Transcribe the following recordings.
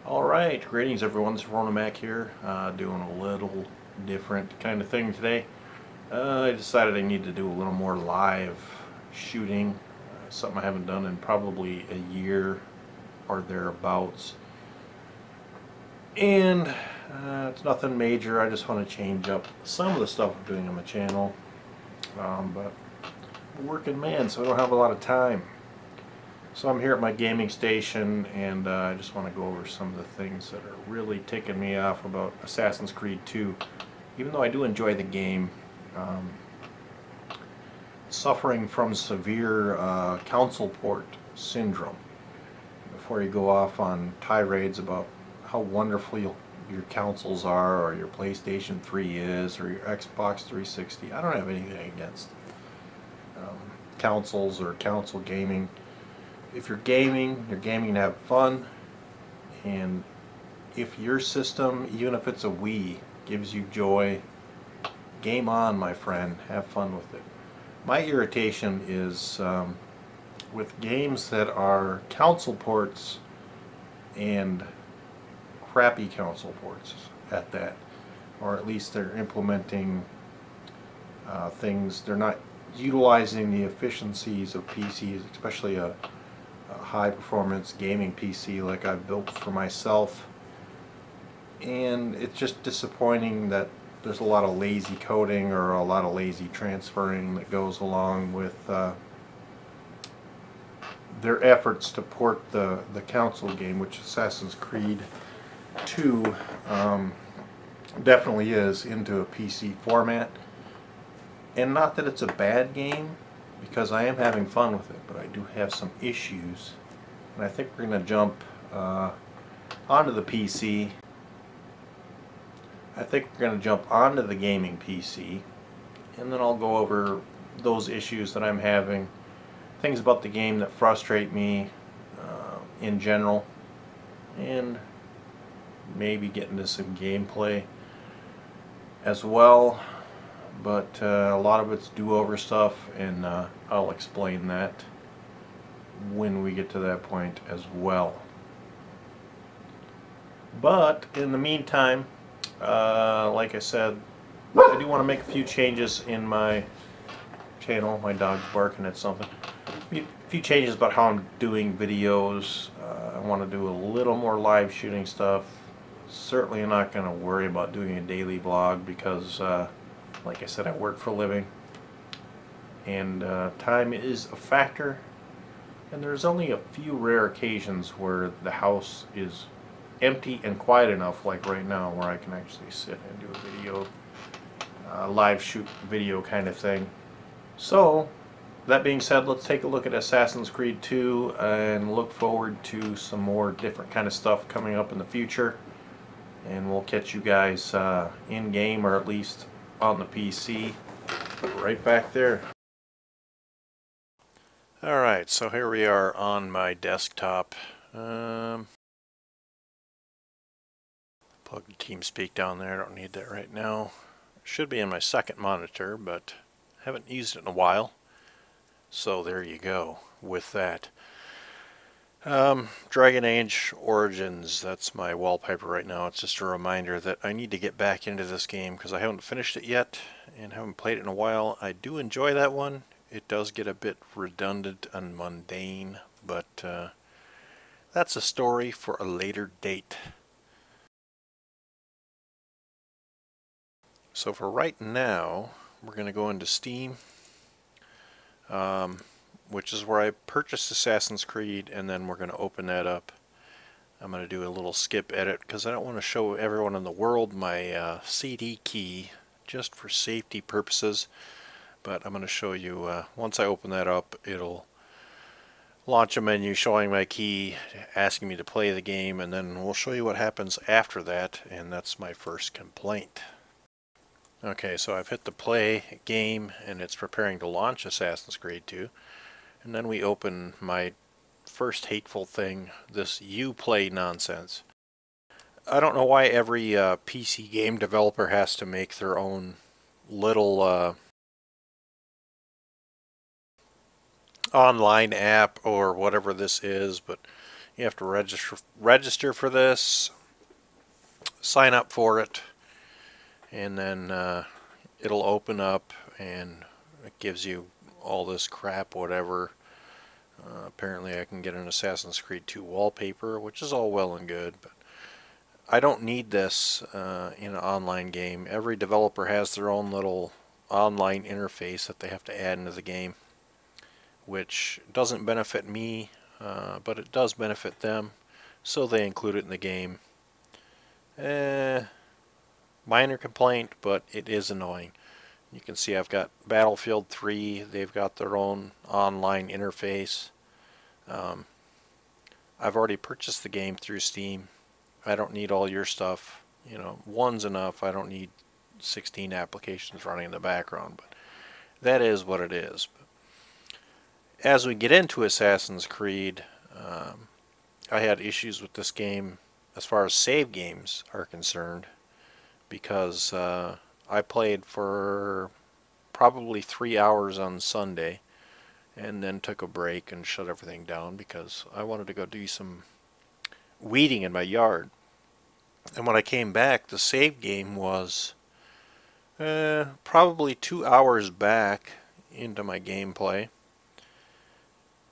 Alright, greetings everyone, it's Rona Mac here, doing a little different kind of thing today. I decided I need to do a little more live shooting, something I haven't done in probably a year or thereabouts. And it's nothing major, I just want to change up some of the stuff I'm doing on my channel. But I'm a working man, so I don't have a lot of time. So I'm here at my gaming station, and I just want to go over some of the things that are really ticking me off about Assassin's Creed 2. Even though I do enjoy the game, um, suffering from severe console port syndrome. Before you go off on tirades about how wonderful your consoles are, or your PlayStation 3 is, or your Xbox 360, I don't have anything against consoles or console gaming. If you're gaming to have fun, and if your system, even if it's a Wii, gives you joy, game on, my friend, have fun with it. My irritation is with games that are console ports, and crappy console ports at that, or at least they're implementing things, they're not utilizing the efficiencies of PCs, especially a high performance gaming PC like I've built for myself. And it's just disappointing that there's a lot of lazy coding or a lot of lazy transferring that goes along with their efforts to port the console game, which Assassin's Creed 2 definitely is, into a PC format. And not that it's a bad game, because I am having fun with it, but I do have some issues, and I think we're going to jump onto the PC. I think we're going to jump onto the gaming PC, and then I'll go over those issues that I'm having, things about the game that frustrate me in general, and maybe get into some gameplay as well. But a lot of it's do-over stuff, and I'll explain that when we get to that point as well. But in the meantime, like I said, I do want to make a few changes in my channel. My dog's barking at something. A few changes about how I'm doing videos. I want to do a little more live shooting stuff. Certainly not going to worry about doing a daily vlog, because like I said, I work for a living, and time is a factor, and there's only a few rare occasions where the house is empty and quiet enough, like right now, where I can actually sit and do a video, live shoot video kind of thing. So that being said, let's take a look at Assassin's Creed 2 and look forward to some more different kind of stuff coming up in the future, and we'll catch you guys in game, or at least on the PC, right back there. Alright, so here we are on my desktop. Plug the TeamSpeak down there, I don't need that right now. It should be in my second monitor, but I haven't used it in a while. So there you go with that. Dragon Age Origins, that's my wallpaper right now. It's just a reminder that I need to get back into this game, because I haven't finished it yet and haven't played it in a while. I do enjoy that one. It does get a bit redundant and mundane, but that's a story for a later date. So for right now, we're going to go into Steam, which is where I purchased Assassin's Creed, and then we're going to open that up. I'm going to do a little skip edit, because I don't want to show everyone in the world my CD key, just for safety purposes. But I'm going to show you, once I open that up, it'll launch a menu showing my key, asking me to play the game, and then we'll show you what happens after that, and that's my first complaint. Okay, so I've hit the play game, and it's preparing to launch Assassin's Creed 2. And then we open my first hateful thing, this Uplay nonsense. I don't know why every PC game developer has to make their own little online app or whatever this is, but You have to register for this, sign up for it, and then it'll open up and it gives you all this crap, whatever. Apparently I can get an Assassin's Creed 2 wallpaper, which is all well and good, but I don't need this in an online game. Every developer has their own little online interface that they have to add into the game, which doesn't benefit me, but it does benefit them, so they include it in the game. Minor complaint, but it is annoying. You can see I've got Battlefield 3. They've got their own online interface. I've already purchased the game through Steam. I don't need all your stuff. You know, one's enough. I don't need 16 applications running in the background, but that is what it is. As we get into Assassin's Creed, I had issues with this game as far as save games are concerned, because I played for probably 3 hours on Sunday and then took a break and shut everything down because I wanted to go do some weeding in my yard. And when I came back, the save game was probably 2 hours back into my gameplay,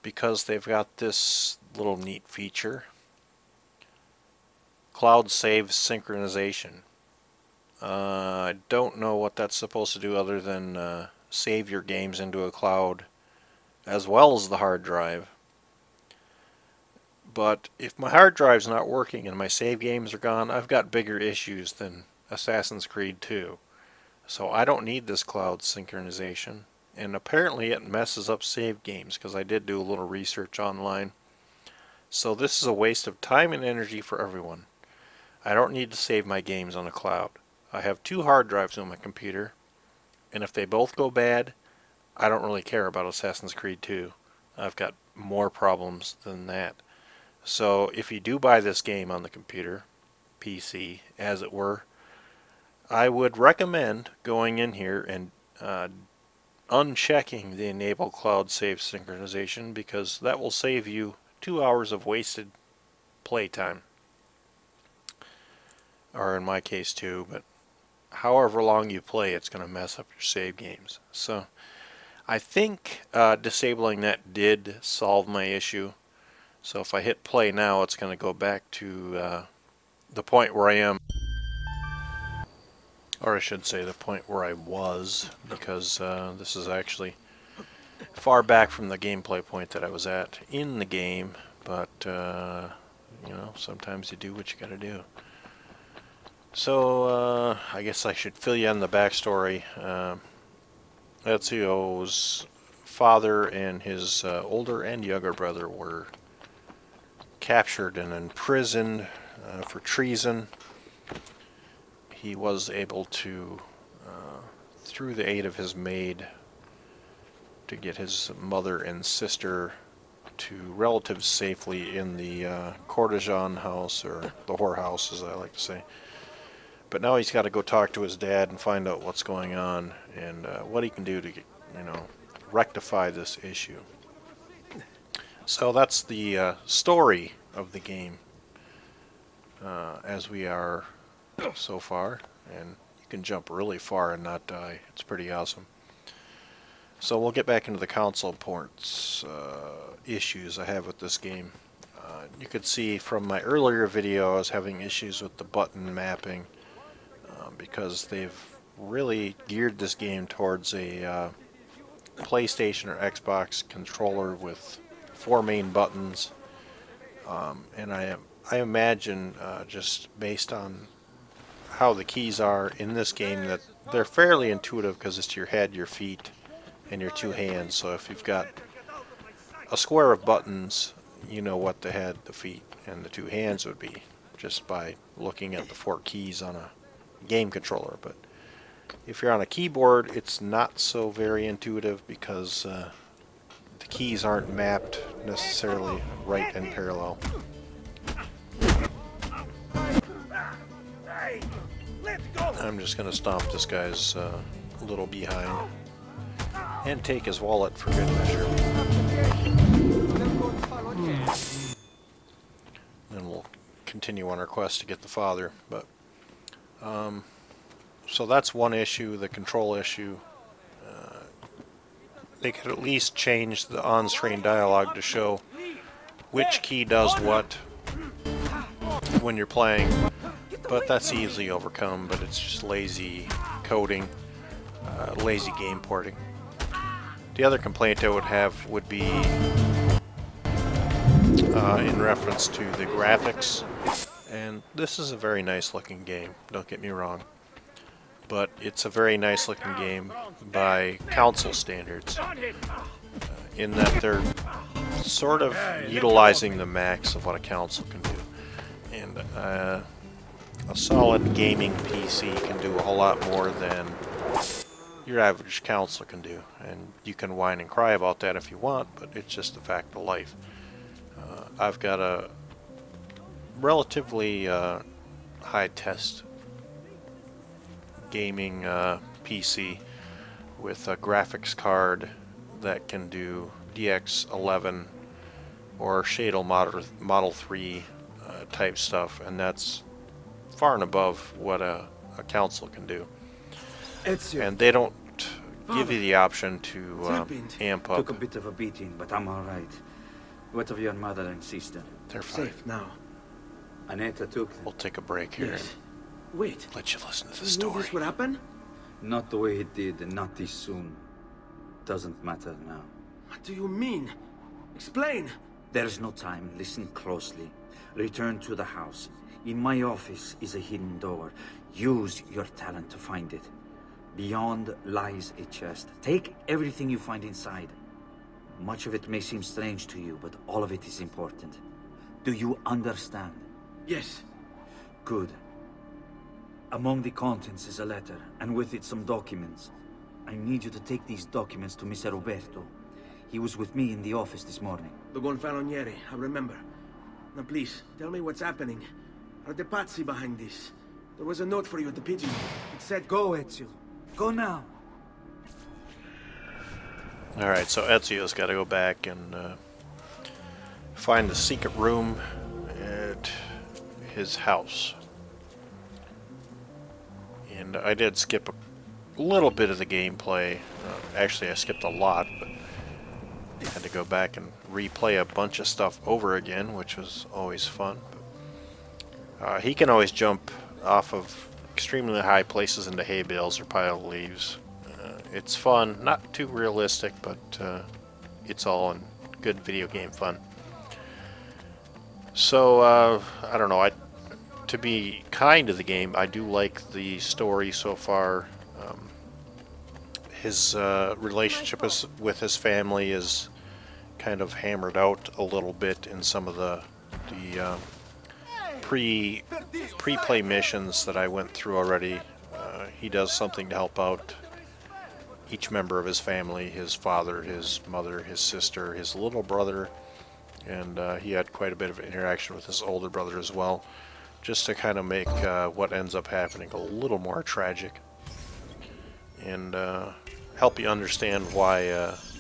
because they've got this little neat feature, cloud save synchronization. I don't know what that's supposed to do other than save your games into a cloud as well as the hard drive. But if my hard drive's not working and my save games are gone, I've got bigger issues than Assassin's Creed 2. So I don't need this cloud synchronization. And apparently it messes up save games, because I did do a little research online. So this is a waste of time and energy for everyone. I don't need to save my games on a cloud. I have 2 hard drives on my computer, and if they both go bad, I don't really care about Assassin's Creed 2. I've got more problems than that. So if you do buy this game on the computer, PC as it were, I would recommend going in here and unchecking the enable cloud save synchronization, because that will save you 2 hours of wasted playtime. Or in my case 2, but however long you play, it's going to mess up your save games. So I think disabling that did solve my issue. So if I hit play now, it's going to go back to the point where I am, or I should say the point where I was, because this is actually far back from the gameplay point that I was at in the game. But you know, sometimes you do what you gotta do. So I guess I should fill you in the backstory. Ezio's father and his older and younger brother were captured and imprisoned for treason. He was able to, through the aid of his maid, to get his mother and sister to relatives safely in the courtesan house, or the whorehouse as I like to say. But now he's got to go talk to his dad and find out what's going on and what he can do to, you know, rectify this issue. So that's the story of the game as we are so far, and you can jump really far and not die. It's pretty awesome. So we'll get back into the console ports issues I have with this game. You could see from my earlier video I was having issues with the button mapping because they've really geared this game towards a PlayStation or Xbox controller with 4 main buttons, and I imagine just based on how the keys are in this game that they're fairly intuitive, because it's your head, your feet, and your 2 hands. So if you've got a square of buttons, you know what the head, the feet, and the 2 hands would be just by looking at the 4 keys on a game controller. But if you're on a keyboard, it's not so very intuitive, because the keys aren't mapped necessarily right and parallel. I'm just going to stomp this guy's little behind and take his wallet for good measure. and we'll continue on our quest to get the father. But so that's one issue, the control issue. They could at least change the on-screen dialogue to show which key does what when you're playing, but that's easily overcome. But it's just lazy coding, lazy game porting. The other complaint I would have would be in reference to the graphics, and this is a very nice looking game, don't get me wrong, but it's a very nice looking game by console standards, in that they're sort of utilizing the max of what a console can do, and a solid gaming PC can do a whole lot more than your average console can do, and you can whine and cry about that if you want, but it's just a fact of life. I've got a relatively high test gaming PC with a graphics card that can do DX11 or Shadle Model 3 type stuff, and that's far and above what a console can do. And they don't give you the option to amp up. Took a bit of a beating, but I'm all right. What of your mother and sister? They're fine. Safe now. Aneta took them. We'll take a break here Yes. Wait. and let you listen to the You knew story. this would happen? Not the way it did, and not this soon. Doesn't matter now. What do you mean? Explain! There's no time. Listen closely. Return to the house. In my office is a hidden door. Use your talent to find it. Beyond lies a chest. Take everything you find inside. Much of it may seem strange to you, but all of it is important. Do you understand? Yes. Good. Among the contents is a letter, and with it some documents. I need you to take these documents to Mr. Roberto. He was with me in the office this morning. The Gonfaloniere, I remember. Now please, tell me what's happening. Are the Pazzi behind this? There was a note for you at the pigeon. It said, go, Ezio. Go now. Alright, so Ezio's got to go back and find the secret room at his house. And I did skip a little bit of the gameplay. Actually, I skipped a lot, but I had to go back and replay a bunch of stuff over again, which was always fun. But, he can always jump off of extremely high places into hay bales or pile of leaves. It's fun, not too realistic, but it's all in good video game fun. So, I don't know, to be kind to the game, I do like the story so far. His relationship with his family is kind of hammered out a little bit in some of the pre-play missions that I went through already. He does something to help out each member of his family, his father, his mother, his sister, his little brother, and he had quite a bit of interaction with his older brother as well, just to kind of make what ends up happening a little more tragic, and help you understand why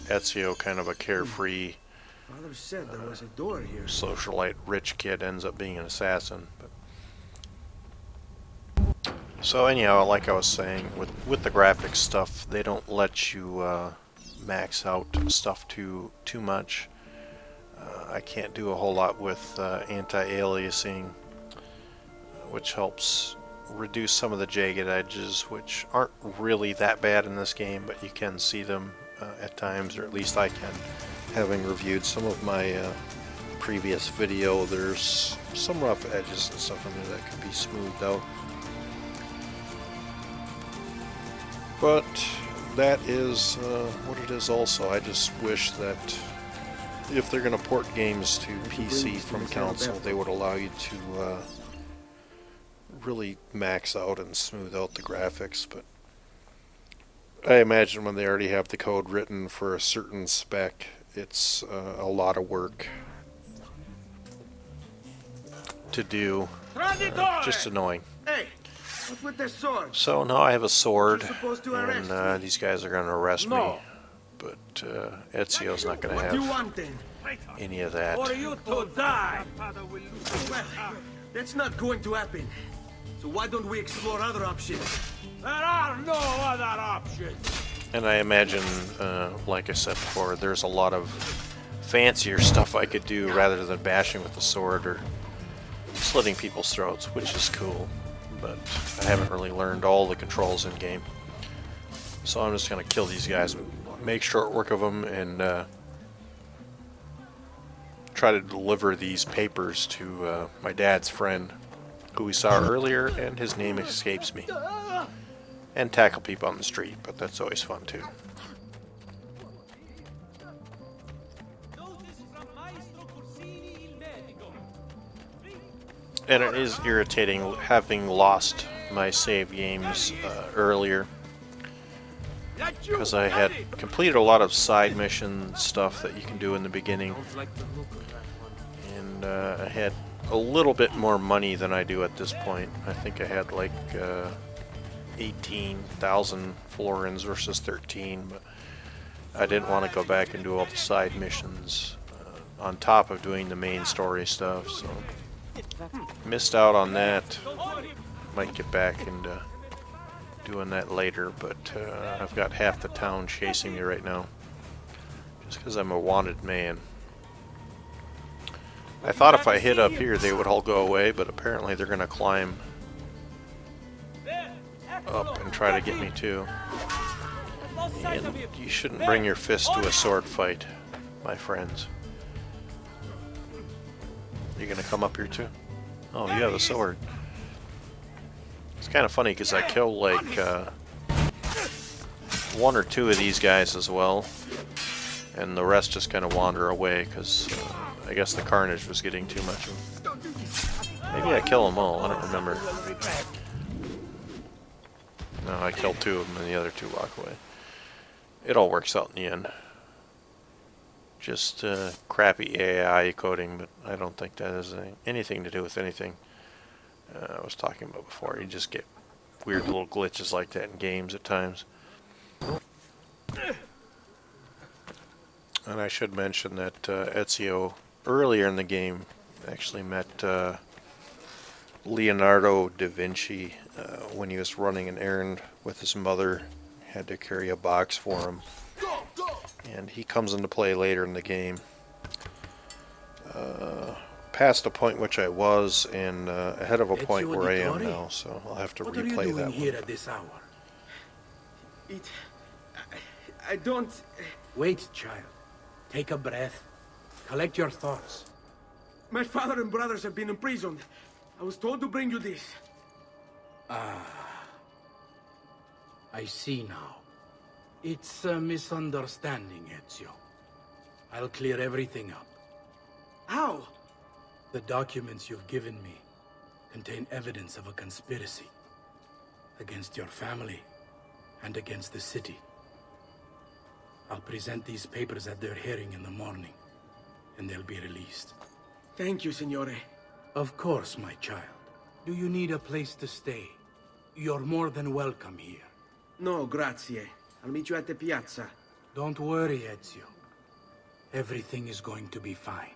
Ezio, kind of a carefree Father said there was a door here. socialite rich kid, ends up being an assassin. So anyhow, like I was saying, with the graphics stuff, they don't let you max out stuff too much. I can't do a whole lot with anti-aliasing, which helps reduce some of the jagged edges, which aren't really that bad in this game, but you can see them at times, or at least I can. Having reviewed some of my previous video, there's some rough edges and stuff in there that could be smoothed out. But that is what it is also. I just wish that if they're going to port games to PC from console, they would allow you to really max out and smooth out the graphics. But I imagine when they already have the code written for a certain spec, it's a lot of work to do. Just annoying. Hey, what's with the sword? So now I have a sword, You're supposed to arrest and these guys are going to arrest me. No. But Ezio's not going to What do you have want then? any of that. For you to die! Well, that's not going to happen. So why don't we explore other options? There are no other options. And I imagine, like I said before, there's a lot of fancier stuff I could do rather than bashing with the sword or slitting people's throats, which is cool. But I haven't really learned all the controls in game. So I'm just going to kill these guys, make short work of them, and try to deliver these papers to my dad's friend, who we saw earlier, and his name escapes me. And tackle people on the street, but that's always fun too. And it is irritating having lost my save games earlier, because I had completed a lot of side mission stuff that you can do in the beginning, and I had a little bit more money than I do at this point. I think I had like 18,000 florins versus 13, but I didn't want to go back and do all the side missions on top of doing the main story stuff, so missed out on that. Might get back into doing that later, but I've got half the town chasing me right now just because I'm a wanted man. I thought if I hit up here they would all go away, but apparently they're going to climb up and try to get me too. And you shouldn't bring your fist to a sword fight, my friends. You gonna come up here too? Oh, you have a sword. It's kind of funny because I killed like one or two of these guys as well, and the rest just kind of wander away because I guess the carnage was getting too much of them. Maybe I kill them all, I don't remember. No, I killed two of them and the other two walk away. It all works out in the end. Just crappy AI coding, but I don't think that has anything to do with anything I was talking about before. You just get weird little glitches like that in games at times. And I should mention that Ezio, earlier in the game, actually met Leonardo da Vinci when he was running an errand with his mother. Had to carry a box for him. And he comes into play later in the game. Past the point which I was, and ahead of a point where I am now, so I'll have to replay that one. Here at this hour? I don't... Wait, child. Take a breath. Collect your thoughts. My father and brothers have been imprisoned. I was told to bring you this. I see now. It's a misunderstanding, Ezio. I'll clear everything up. How? The documents you've given me contain evidence of a conspiracy against your family and against the city. I'll present these papers at their hearing in the morning, and they'll be released. Thank you, Signore. Of course, my child. Do you need a place to stay? You're more than welcome here. No, grazie. I'll meet you at the piazza. Don't worry, Ezio. Everything is going to be fine.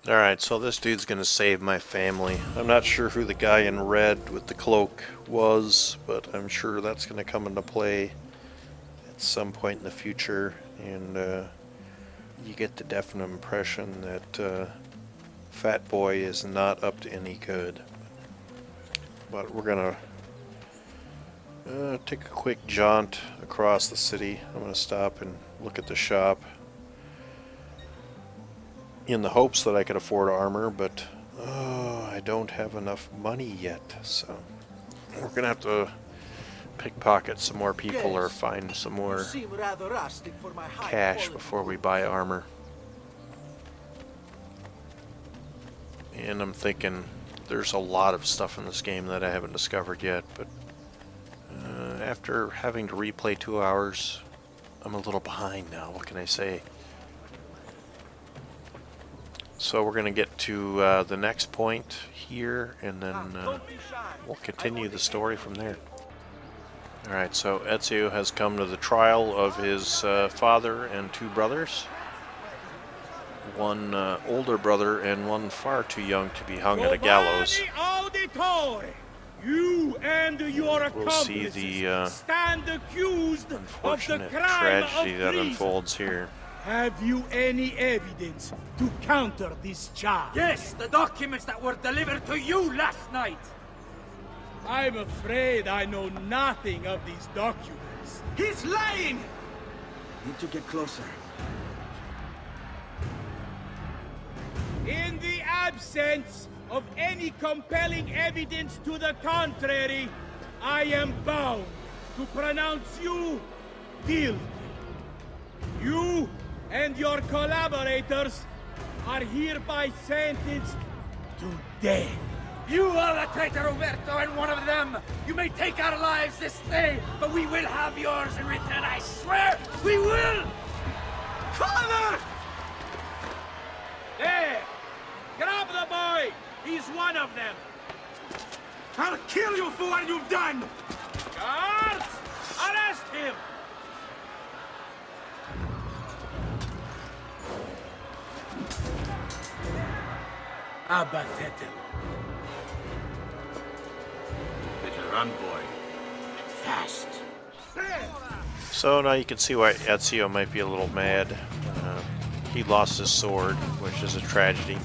Alright, so this dude's gonna save my family. I'm not sure who the guy in red with the cloak was, but I'm sure that's gonna come into play at some point in the future, and you get the definite impression that Fat Boy is not up to any good. But we're gonna take a quick jaunt across the city. I'm gonna stop and look at the shop in the hopes that I could afford armor, but I don't have enough money yet, so we're gonna have to pickpocket some more people or find some more cash before we buy armor. And I'm thinking there's a lot of stuff in this game that I haven't discovered yet, but after having to replay 2 hours, I'm a little behind now. What can I say? So we're going to get to the next point here, and then we'll continue the story from there. Alright, so Ezio has come to the trial of his father and two brothers. One older brother and one far too young to be hung at a gallows. You and your We'll see the stand accused unfortunate of the crime tragedy of that treason. unfolds here. Have you any evidence to counter this charge? Yes, the documents that were delivered to you last night. I'm afraid I know nothing of these documents. He's lying! Need to get closer. In the absence of any compelling evidence to the contrary, I am bound to pronounce you guilty. You and your collaborators are hereby sentenced to death. You are the traitor, Roberto, and one of them. You may take our lives this day, but we will have yours in return, I swear! We will! Father! There! Grab the boy! He's one of them! I'll kill you for what you've done! Guards! Arrest him! Abatetelo. Better run, boy. And fast. So now you can see why Ezio might be a little mad. He lost his sword, which is a tragedy.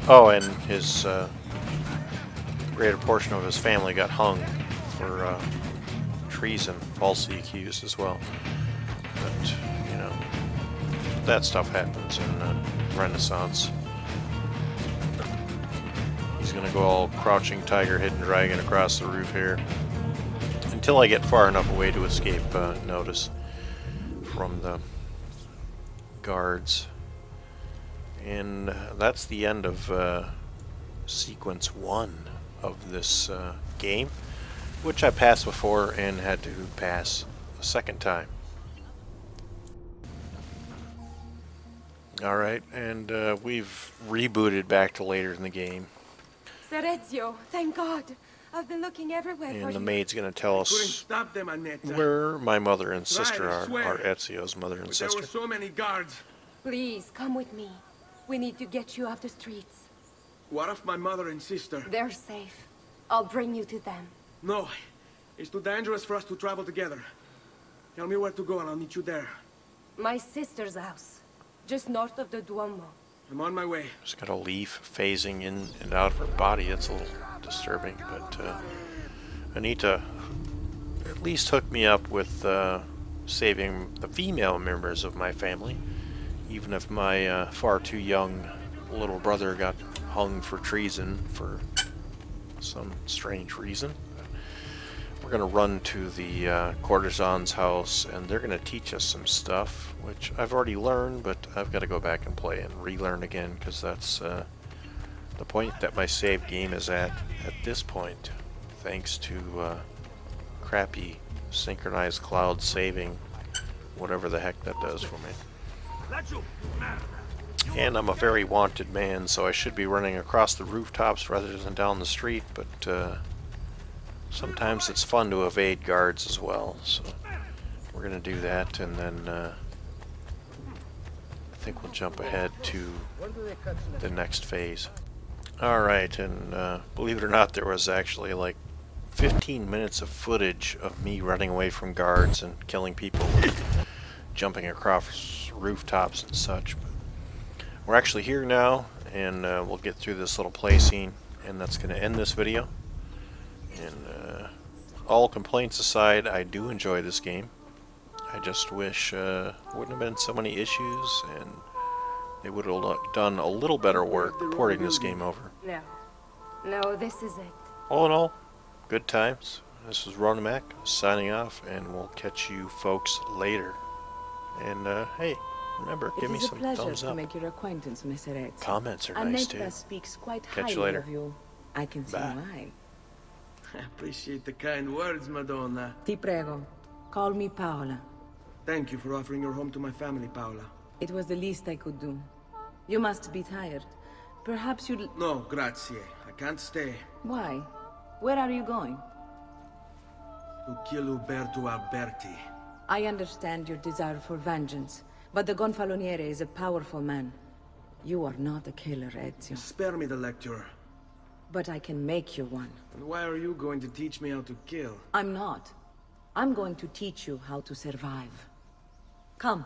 Oh, and his greater portion of his family got hung for treason, falsely accused as well. But, you know, that stuff happens in Renaissance. He's gonna go all crouching tiger, hidden dragon across the roof here. Until I get far enough away to escape notice from the guards. And that's the end of sequence 1 of this game, which I passed before and had to pass a second time. Alright, and we've rebooted back to later in the game. Sir Ezio, thank God. I've been looking everywhere for And the you. maid's going to tell Couldn't us stop them, Annetta. where my mother and sister Right, I are, swear. Ezio's mother and But there sister. were so many guards. Please, come with me. We need to get you off the streets. What of my mother and sister? They're safe. I'll bring you to them. No. It's too dangerous for us to travel together. Tell me where to go and I'll meet you there. My sister's house, just north of the Duomo. I'm on my way. She's got a leaf phasing in and out of her body. That's a little disturbing, but Anita at least hooked me up with saving the female members of my family, even if my far too young little brother got hung for treason for some strange reason. We're going to run to the courtesan's house, and they're going to teach us some stuff, which I've already learned, but I've got to go back and play and relearn again, because that's the point that my save game is at this point, thanks to crappy synchronized cloud saving, whatever the heck that does for me. And I'm a very wanted man, so I should be running across the rooftops rather than down the street, but sometimes it's fun to evade guards as well, so we're going to do that, and then I think we'll jump ahead to the next phase. Alright, and believe it or not, there was actually like 15 minutes of footage of me running away from guards and killing people and jumping across rooftops and such. But we're actually here now, and we'll get through this little play scene, and that's going to end this video. And all complaints aside, I do enjoy this game. I just wish wouldn't have been so many issues, and they would have done a little better work porting this game over. No, this is it. All in all, good times. This is Ronamac signing off, and we'll catch you folks later. And hey, remember, give me some thumbs It is a pleasure to up. make your acquaintance, Mr. Ezio. Comments are nice too. Annetta speaks quite Catch you highly later. of you. I can see Bye. why. I appreciate the kind words, Madonna. Ti prego, call me Paola. Thank you for offering your home to my family, Paola. It was the least I could do. You must be tired. Perhaps you'd... No, grazie. I can't stay. Why? Where are you going? to kill Uberto Alberti. I understand your desire for vengeance, but the Gonfaloniere is a powerful man. You are not a killer, Ezio. Spare me the lecture. But I can make you one. And why are you going to teach me how to kill? I'm not. I'm going to teach you how to survive. Come.